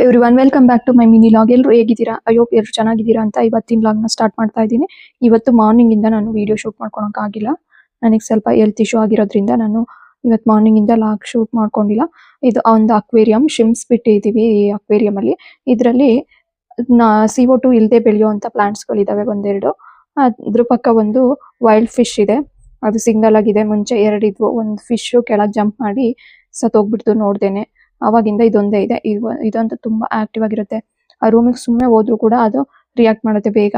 Everyone welcome back to my mini vlog. ಎಲ್ಲರೂ ಹೇಗಿದ್ದೀರಾ? ಅಯ್ಯೋ ಎಲ್ಲರೂ ಚೆನ್ನಾಗಿದ್ದೀರಾ ಅಂತ ಇವತ್ತಿನ ಲಾಗ್ನ ಸ್ಟಾರ್ಟ್ ಮಾಡ್ತಾ ಇದ್ದೀನಿ. ಇವತ್ತು ಮಾರ್ನಿಂಗ್ ಇಂದ ನಾನು ವಿಡಿಯೋ ಶೂಟ್ ಮಾಡ್ಕೊಳಕ್ಕಾಗಿಲ್ಲ. ನನಗೆ ಸ್ವಲ್ಪ ಹೆಲ್ತ್ ಇಶ್ಯೂ ಆಗಿರೋದ್ರಿಂದ ನಾನು ಇವತ್ತು ಮಾರ್ನಿಂಗ್ ಇಂದ ಲಾಗ್ ಶೂಟ್ ಮಾಡ್ಕೊಂಡಿಲ್ಲ. ಇದು ಒಂದು ಅಕ್ವೇರಿಯಂ ಶಿಮ್ಸ್ ಬಿಟ್ಟಿದ್ದೀವಿ. ಈ ಅಕ್ವೇರಿಯಂ ಅಲ್ಲಿ ಇದರಲ್ಲಿ CO2 ಇಲ್ಲದೆ ಬೆಳೆಯುವಂತ ಪ್ಲಾಂಟ್ಸ್ ಗಳಿದಾವೆ ಒಂದೆರಡು. ಅದ್ರ ಪಕ್ಕ ಒಂದು ವೈಲ್ಡ್ ಫಿಶ್ ಇದೆ, ಅದು ಸಿಂಗಲ್ ಆಗಿದೆ. ಮುಂಚೆ ಎರಡಿದ್ವು, ಒಂದು ಫಿಶ್ ಕೆಳಗೆ ಜಂಪ್ ಮಾಡಿ ಸತ್ತೋಗ್ಬಿಡ್ತು ನೋಡ್ದೇನೆ. ಅವಾಗಿಂದ ಇದೊಂದೇ ಇದೆ. ಇದಂತೂ ತುಂಬಾ ಆಕ್ಟಿವ್ ಆಗಿರುತ್ತೆ. ಆ ರೂಮಿಗೆ ಸುಮ್ಮನೆ ಹೋದ್ರು ಕೂಡ ಅದು ರಿಯಾಕ್ಟ್ ಮಾಡುತ್ತೆ, ಬೇಗ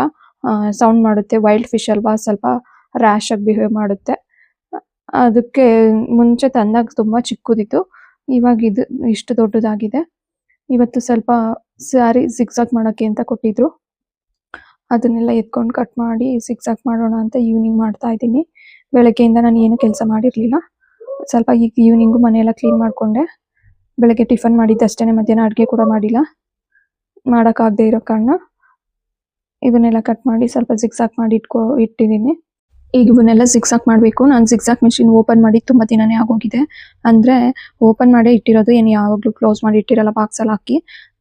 ಸೌಂಡ್ ಮಾಡುತ್ತೆ. ವೈಲ್ಡ್ ಫಿಶ್ ಅಲ್ವಾ, ಸ್ವಲ್ಪ ರ್ಯಾಶ್ ಆಗಿ ಬಿಹೇವ್ ಮಾಡುತ್ತೆ. ಅದಕ್ಕೆ ಮುಂಚೆ ತಂದಾಗ ತುಂಬಾ ಚಿಕ್ಕದಿತ್ತು, ಇವಾಗ ಇದು ಇಷ್ಟು ದೊಡ್ಡದಾಗಿದೆ. ಇವತ್ತು ಸ್ವಲ್ಪ ಸ್ಯಾರಿ ಸಿಕ್ಸಾಕ್ ಮಾಡಕ್ಕೆ ಅಂತ ಕೊಟ್ಟಿದ್ರು, ಅದನ್ನೆಲ್ಲ ಎತ್ಕೊಂಡು ಕಟ್ ಮಾಡಿ ಸಿಕ್ಸಾಕ್ ಮಾಡೋಣ ಅಂತ ಈವ್ನಿಂಗ್ ಮಾಡ್ತಾ ಇದ್ದೀನಿ. ಬೆಳಗ್ಗೆಯಿಂದ ನಾನು ಏನು ಕೆಲಸ ಮಾಡಿರ್ಲಿಲ್ಲ. ಸ್ವಲ್ಪ ಈಗ ಈವ್ನಿಂಗು ಮನೆಯೆಲ್ಲ ಕ್ಲೀನ್ ಮಾಡ್ಕೊಂಡೆ. ಬೆಳಗ್ಗೆ ಟಿಫನ್ ಮಾಡಿದ್ದಷ್ಟೇನೆ, ಮಧ್ಯಾಹ್ನ ಅಡುಗೆ ಕೂಡ ಮಾಡಿಲ್ಲ. ಮಾಡೋಕ್ಕಾಗದೆ ಇರೋ ಕಾರಣ ಇವನ್ನೆಲ್ಲ ಕಟ್ ಮಾಡಿ ಸ್ವಲ್ಪ ಜಿಗ್ಸಾಕ್ ಮಾಡಿ ಇಟ್ಟಿದ್ದೀನಿ. ಈಗ ಇವನ್ನೆಲ್ಲ ಜಿಗ್ಸಾಕ್ ಮಾಡಬೇಕು. ನಾನು ಜಿಗ್ಸಾಕ್ ಮೆಷಿನ್ ಓಪನ್ ಮಾಡಿ ತುಂಬ ದಿನನೇ ಆಗೋಗಿದೆ. ಅಂದರೆ ಓಪನ್ ಮಾಡೇ ಇಟ್ಟಿರೋದು, ಏನು ಯಾವಾಗಲೂ ಕ್ಲೋಸ್ ಮಾಡಿ ಇಟ್ಟಿರಲ್ಲ ಬಾಕ್ಸಲ್ಲಿ ಹಾಕಿ.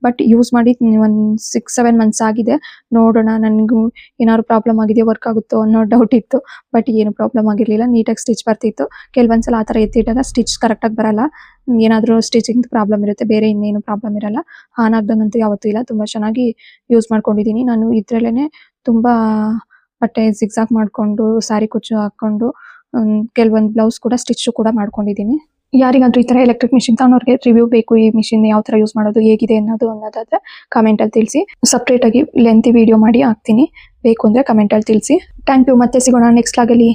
ಬಟ್ ಯೂಸ್ ಮಾಡಿ ಒಂದು 6-7 ಮಂತ್ಸ್ ಆಗಿದೆ. ನೋಡೋಣ, ನನಗೂ ಏನಾದ್ರು ಪ್ರಾಬ್ಲಮ್ ಆಗಿದೆ, ವರ್ಕ್ ಆಗುತ್ತೋ ಅನ್ನೋ ಡೌಟ್ ಇತ್ತು. ಬಟ್ ಏನು ಪ್ರಾಬ್ಲಮ್ ಆಗಿರಲಿಲ್ಲ, ನೀಟಾಗಿ ಸ್ಟಿಚ್ ಬರ್ತಿತ್ತು. ಕೆಲವೊಂದ್ಸಲ ಆ ಥರ ಎತ್ತಿಟ್ಟಾಗ ಸ್ಟಿಚ್ ಕರೆಕ್ಟಾಗಿ ಬರಲ್ಲ, ಏನಾದರೂ ಸ್ಟಿಚಿಂಗ್ ಪ್ರಾಬ್ಲಮ್ ಇರುತ್ತೆ, ಬೇರೆ ಇನ್ನೇನು ಪ್ರಾಬ್ಲಮ್ ಇರಲ್ಲ. ಆನ್ ಆಗ್ದಂಗಂತೂ ಯಾವತ್ತೂ ಇಲ್ಲ. ತುಂಬ ಚೆನ್ನಾಗಿ ಯೂಸ್ ಮಾಡ್ಕೊಂಡಿದ್ದೀನಿ ನಾನು. ಇದರಲ್ಲೇ ತುಂಬ ಬಟ್ಟೆ ಜಿಗ್ಸಾಕ್ ಮಾಡಿಕೊಂಡು, ಸ್ಯಾರಿ ಕುಚ್ಚು ಹಾಕ್ಕೊಂಡು, ಕೆಲವೊಂದು ಬ್ಲೌಸ್ ಕೂಡ ಸ್ಟಿಚ್ ಕೂಡ ಮಾಡ್ಕೊಂಡಿದ್ದೀನಿ. ಯಾರಿಗಾದ್ರೂ ಈ ಥರ ಎಲೆಕ್ಟ್ರಿಕ್ ಮಿಷಿನ್ ತಗೊಳೋರಿಗೆ ರಿವ್ಯೂ ಬೇಕು, ಈ ಮಿಷಿನ್ ಯಾವ ಥರ ಯೂಸ್ ಮಾಡೋದು, ಹೇಗಿದೆ ಅನ್ನೋದಾದ್ರೆ ಕಮೆಂಟಲ್ಲಿ ತಿಳಿಸಿ. ಸಪ್ರೇಟಾಗಿ ಲೆಂತಿ ವಿಡಿಯೋ ಮಾಡಿ ಹಾಕ್ತೀನಿ, ಬೇಕು ಅಂದರೆ ಕಮೆಂಟಲ್ಲಿ ತಿಳಿಸಿ. Thank you. ಮತ್ತೆ ಸಿಗೋಣ ನೆಕ್ಸ್ಟ್ ಲಾಗಲ್ಲಿ.